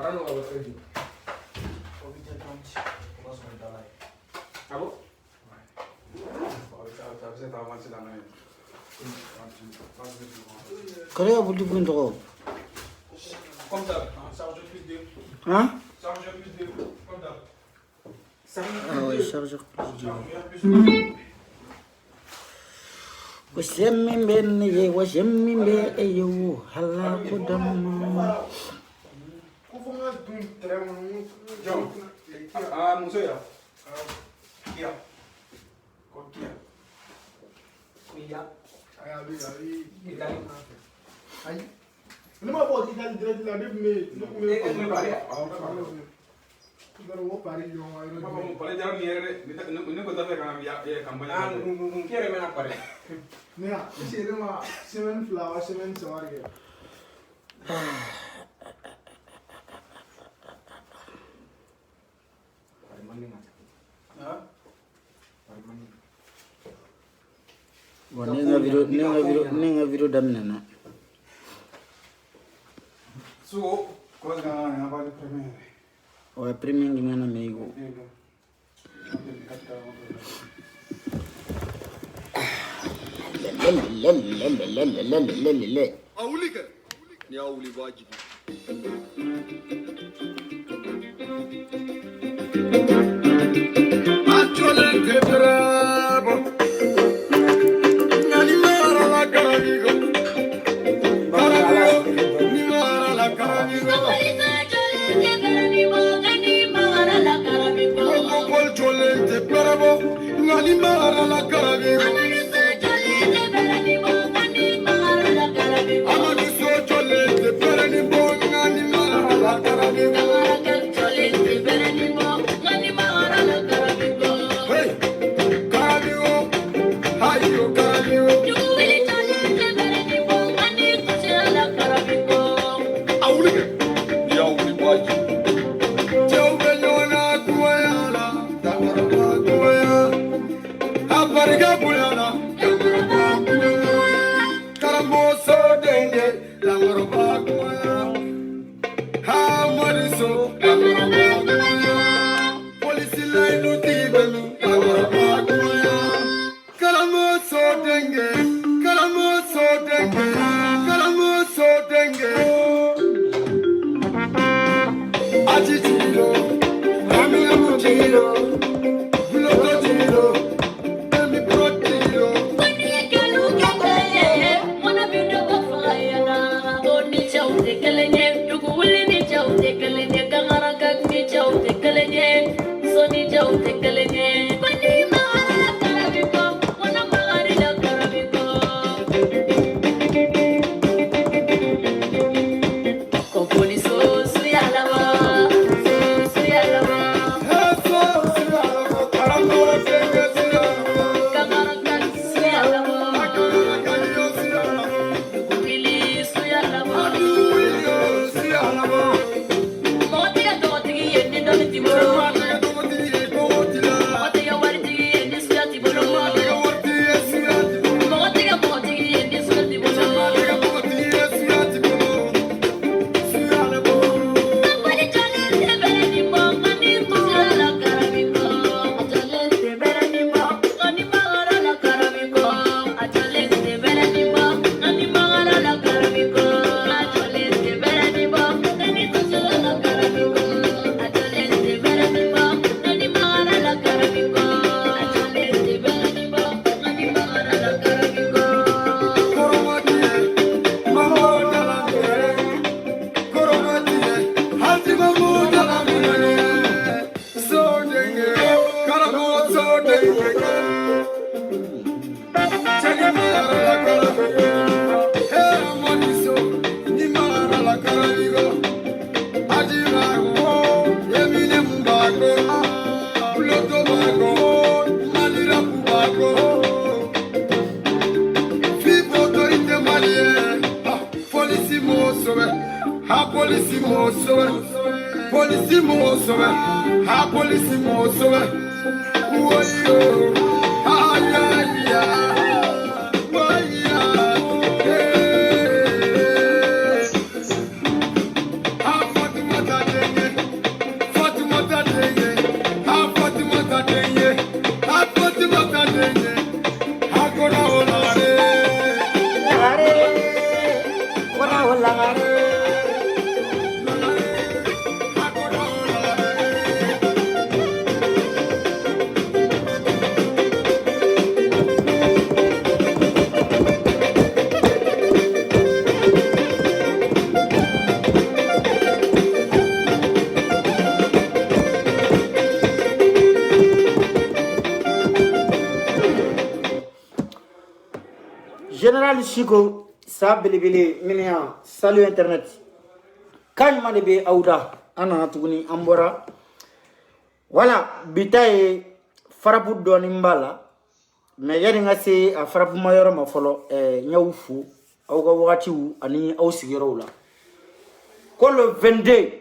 don't know what to do. Ah bon? Qual é o bout de drôle? Comme ça, chargeur plus 2. Hein? Chargeur plus 2, comme ça. Ah ouais, chargeur plus 2. Chargeur plus 2. Washemimbe ye washemimbe eyo hala kodama. Kufunga dun trem John. Ah, muso ya. Kia. Ko kia. Kuya. Aí. Aí. Não me pode ir direto lá dentro me. Não me pare. Agora vou parar de uma hora. Vamos parar de uma hora. Não conta ver a campanha. Ah, não quero me na pare. Não, isso é uma semen flower, semen sorry. Bon, nenga video damnena. So, coisa que não vai primeiro. O primeiro que mana meigo. Le. Aulika. Ni auli wajibi. Atolente bravo. Nani mara la carabigo. Ni mara la carabigo. Col tolente bravo. Nani mara la carabigo. Général Chico, ça belebele minia salut internet. Quand m'a de Aouda, ana tuguni ambora. Voilà, bitaye farabu doni mbala. Mais yari ngase a farabu mayoro ma folo nyawfu awga wati wu ani aw sigiro la. Ko le 22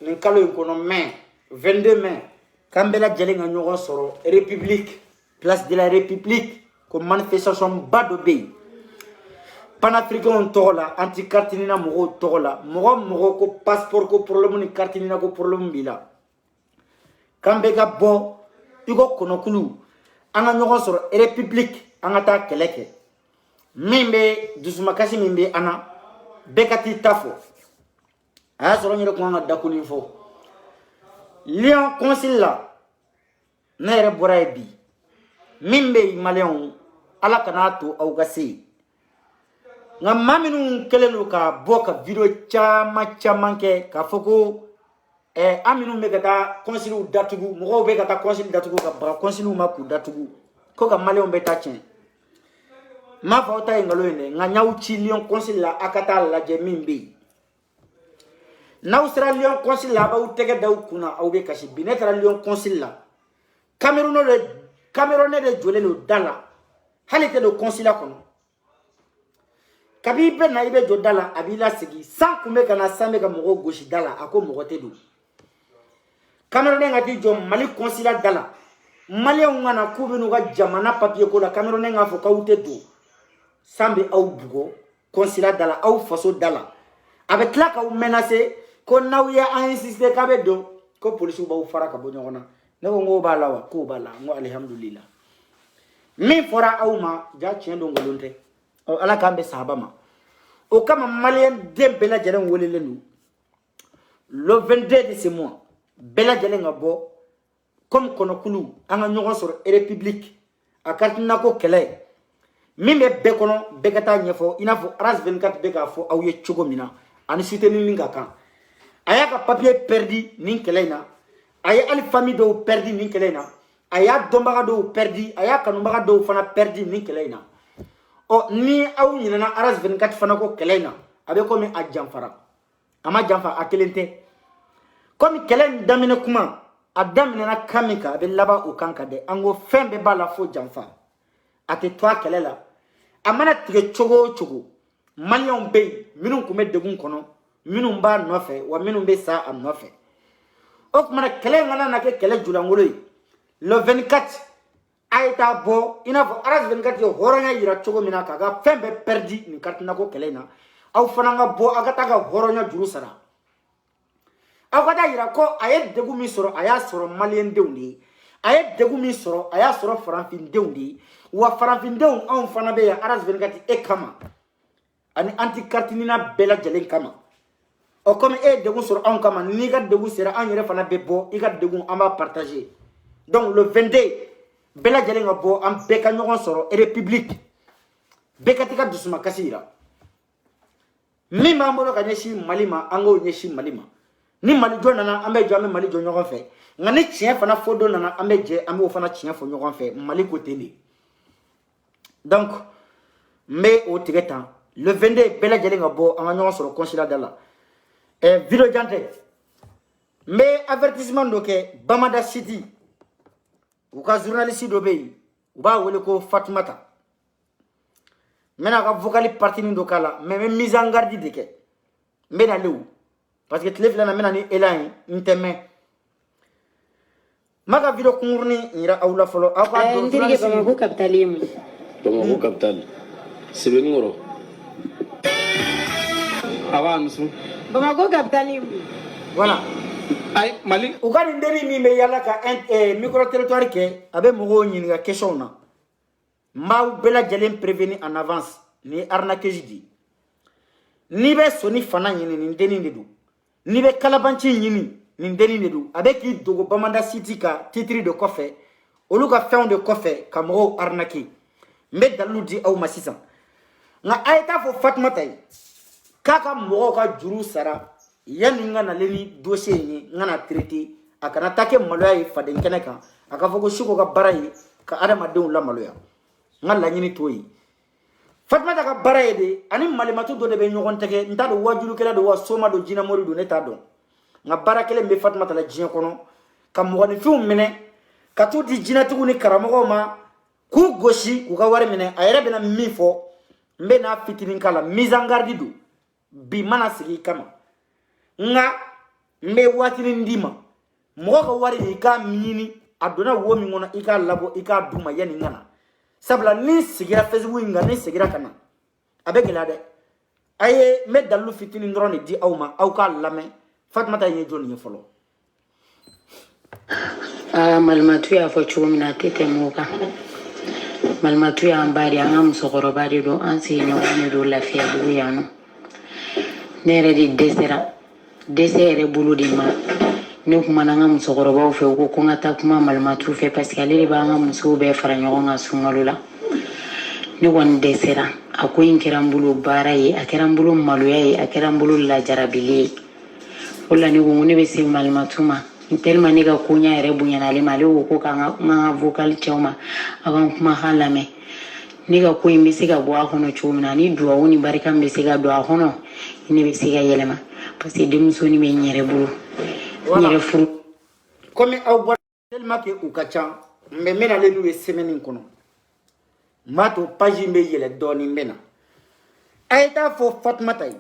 ni kalo ko no mai 22 mai kambela jelinga nyogo soro république place de la république comme manifestation badobé panafricain tola anti cartinina mogo tola mogo ko passeport ko problème ni cartinina ko problème bila kambe ga bo igo konokulu anga nyogo soro république anga ta keleke mimbe dusumakasi mimbe ana bekati tafo aya soro nyere ko anga dakuli fo Lion Consil la nere boray bi mimbe maleon ala kanato au gasi nga maminu kelenu ka boka video chama ke ka foko aminu megata consilu datugu mo be gata consilu datugu ka ba consilu maku datugu ko ka maleon be tachen ma fauta ngalo ene nga nyaw ci Lion Consil la akata la je mimbe na Australian Consil la ba utege daw kuna au be kashi binetra Lion Consil la Camerounais de jolé no dala halite do consulat kono kabi be na ibe jo dala abila sigi sans kumbe kana sambe ka mogo goshi dala ako mogo tedu Camerounais ngati jo Mali consulat dala Mali ngana kubinu ga jamana papier ko la Camerounais ngafo ka utedu sambe au bugo consulat dala au faso dala avec la ka ou menacer ko nawye a insister ka be do ko police ba u fara ka bo nyona ne ngo bala wa ko bala ngo alhamdulillah min fora awma ja tiendo ngolonte o ala kambe sahaba ma o kama malien dembela jelen wolele nu le 22 de ce mois bela jelen ngabo comme konokulu anga nyogo sur république a kartina ko kele min be kono be kata nyefo inafo ras 24 be ka fo awye chogo mina ani soutenir ninga kan ayaka papier perdu nin kelena aya ali famille do perdu nin kelena aya dombaga do perdu aya kanumbaga do fana perdu nin kelena o ni aw nyina aras 24 fana ko kelena abe ko mi ajamfara ama jamfa akelente comme kelen damine kuma adamine na kamika abe laba o kanka de ango fembe bala fo jamfa ate toi kelela amana tige chogo malion be minun kume degun kono minun ba nofe wa minun be sa am nofe ok mana kele ngana na ke kele julangolo le 24 aita bo ina fo aras 24 yo horonya yira chogo mina kaga fembe perdi ni kartina ko kele na aw fananga bo agata ga horonya juru sara aw kata yira ko aye degu mi soro aya soro malien dewndi aye degu mi soro aya soro franfin dewndi wa franfin dew on fana be ya aras 24 e kama ani anti kartinina bela jelen kama o comme degu sur on kama ni ga degu sera an yere fana be bo i ga degu on va partager donc le 22 bela jelen bo am be ka nyogon soro république be katika dusuma kasira mi mambo ka nyeshi malima ango nyeshi malima ni mali jona na ambe jo am mali jo nyogon fe ngani chien fana fodo na ambe je am o fana chien fo nyogon fe mali ko tele donc mais au tigetan le 22 bela jelen bo an nyogon soro consulat dala video jante mais avertissement doke Bamada City ou ka journaliste do bey ou ba wole ko Fatimata mena ka vocal parti ni do kala mais mise en garde deke mena lew parce que telefle na mena ni elani nteme maga video kunurni ira awla folo aka do ndirige Bamako capitalim Bamako capital sebe ngoro awa musu Bamako capitalim voilà ay Mali ou ka nderi mi me yalla ka micro territoire ke abe mogo nyini ga question na mbaw bela jalen prévenir en avance ni arnaque jidi ni be soni fana ɲini nin denin de don ni be kalabanci ɲini nin denin de don a bɛ k'i dogo bamanda siti ka titiri de kɔfɛ olu ka fɛnw de kɔfɛ ka mɔgɔw arnaquer n bɛ dalilu di aw ma sisan nka a ye taa fɔ Fatumata ye k'a ka mɔgɔw ka juru sara yanni n ka nale ni dossier ye n kana traiter a kana taa kɛ maloya ye faden kɛnɛ kan a ka fɔ ko Siko ka baara ye ka adamadenw la maloya n ka laɲini t'o ye Fatumata ka baara ye de ani malimatu dɔ de bɛ ɲɔgɔn tɛgɛ n t'a dɔn wajulukɛla don wa soma don jinamori don ne t'a dɔn nka baara kelen bɛ Fatumata la diɲɛ kɔnɔ ka mɔgɔninfinw minɛ ka t'u di jinɛtigiw ni karamɔgɔw ma k'u gosi k'u ka wari minɛ a yɛrɛ bɛna min fɔ n bɛ n'a fitinin k'a la mise en garde don bi mana sigi i kama nka n bɛ waatinin d'i ma mɔgɔ ka wari de i k'a ɲini a donna wo min kɔnɔ i k'a labɔ i k'a d'u ma yanni n ka na sabula ni sigira Facebook in kan ni sigira ka na a bɛ gɛlɛya dɛ a ye n bɛ dalilu fitinin dɔrɔn de di aw ma aw k'a lamɛn Fatumata ye jɔn ye fɔlɔ. Malimatu y'a fɔ cogo min na a tɛ tɛmɛ o kan Malimatu y'an ba de an ka musokɔrɔba de don an sigiɲɔgɔn de don Lafiyabugu yan nɔ ne yɛrɛ de dɛsɛ yɛrɛ bolo de ma ne kumana an ka musokɔrɔbaw fɛ u ko n ka taa kuma Malimatu fɛ parce que ale de b'an ka musow bɛɛ fara ɲɔgɔn kan sunkalo la ne kɔni dɛsɛra a ko in kɛra n bolo baara ye a kɛra n bolo maloya ye a kɛra n bolo lajarabili ye o la ne ko ne bɛ se Malimatu ma tellement ne ka koɲa yɛrɛ bonyana ale ma ale ko k'an ka vocal cɛw ma a k'an kumakan lamɛn ne ka ko in bɛ se ka bɔ a kɔnɔ cogo min na ni duwawu ni barika bɛ se ka don a kɔnɔ ne bɛ se ka yɛlɛma parce que denmusonin bɛ n yɛrɛ bolo n yɛrɛ furu. Comme aw bɔra tellement que u ka ca n bɛ mɛnale n'u ye semaine in kɔnɔ n b'a to page in bɛ yɛlɛ dɔɔnin n bɛ na a ye taa fɔ Fatumata ye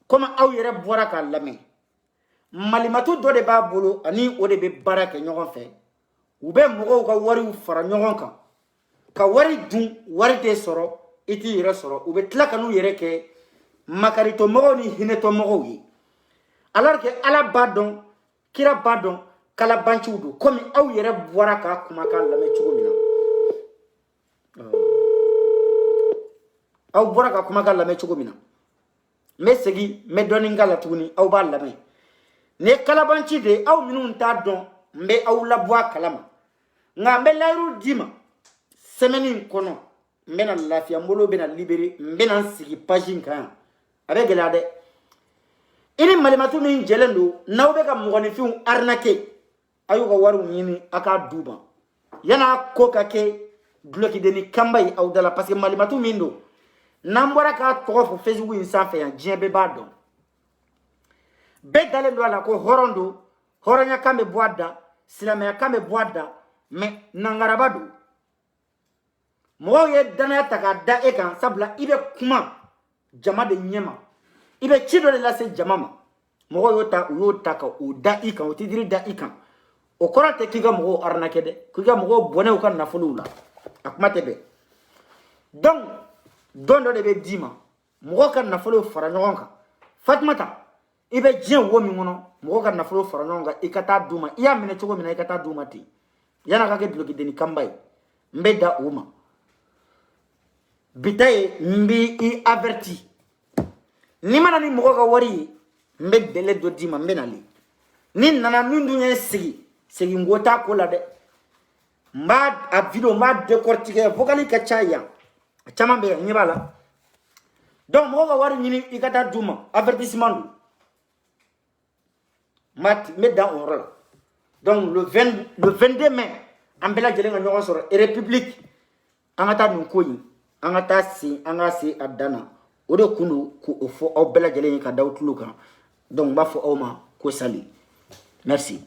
comme aw yɛrɛ bɔra k'a lamɛn Malimatu dɔ de b'a bolo ani o de bɛ baara kɛ ɲɔgɔn fɛ u bɛ mɔgɔw ka wariw fara ɲɔgɔn kan ka wari dun wari tɛ sɔrɔ i t'i yɛrɛ sɔrɔ u bɛ tila ka n'u yɛrɛ kɛ makaritɔmɔgɔw ni hinɛtɔmɔgɔw ye alors que Ala b'a dɔn kira b'a dɔn kalabanciw don komi aw yɛrɛ bɔra k'a kumakan lamɛn cogo min na aw bɔra ka kumakan lamɛn cogo min na n bɛ segin n bɛ dɔɔnin k'a la tuguni aw b'a lamɛn nin ye kalabanci de ye aw minnu t'a dɔn n bɛ aw labɔ a kalama nka n bɛ layiru d'i ma semaine in kɔnɔ n bɛna lafiya n bolo bɛna libéré n bɛna n sigi page in kan yan a bɛ gɛlɛya dɛ i ni Malimatu min jɛlen don n'aw bɛ ka mɔgɔninfinw arnaquer a y'u ka wariw ɲini a k'a d'u ma yan'a ko ka kɛ dulɔkideni kanba ye aw da la parce que Malimatu min don n'an bɔra k'a tɔgɔ fɔ Facebook in sanfɛ yan diɲɛ bɛɛ b'a dɔn bɛɛ dalen don a la ko hɔrɔn don hɔrɔnyakan bɛ bɔ a da silamɛyakan bɛ bɔ a da mais nangaraba don mɔgɔw ye danaya ta k'a da e kan sabula i bɛ kuma jama de ɲɛma i bɛ ci dɔ de lase jama ma mɔgɔw y'o ta ka o da i kan o titiri da i kan o kɔrɔ tɛ k'i ka mɔgɔw arnaquer dɛ k'i ka mɔgɔw bɔnɛ u ka nafolow la a kuma tɛ bɛn donc don dɔ de bɛ d'i ma mɔgɔw ka nafolow fara ɲɔgɔn kan Fatumata i bɛ diɲɛ wo min kɔnɔ mɔgɔw ka nafolo fara ɲɔgɔn kan i ka taa d'u ma i y'a minɛ cogo min na i ka taa d'u ma ten yan'a ka kɛ dulɔkideni kanba ye n bɛ da o ma bita ye n b'i i averti ni mana ni mɔgɔ ka wari ye n bɛ délai dɔ d'i ma n bɛ nale ni nana min dun ye segin ko t'a ko la dɛ n b'a a video n b'a décortiquer vocal ka ca yan a caman bɛ yan n ɲɛ b'a la donc mɔgɔ ka wari ɲini i ka taa d'u ma avertissement don n bɛ dan o yɔrɔ la donc le 22 mai an bɛɛ lajɛlen ka ɲɔgɔn sɔrɔ république an ka taa nin ko in an ka taa sen an ka se a dan na o de kun don k'o fɔ aw bɛɛ lajɛlen ye ka da aw tulo kan donc n b'a fɔ aw ma ko sali merci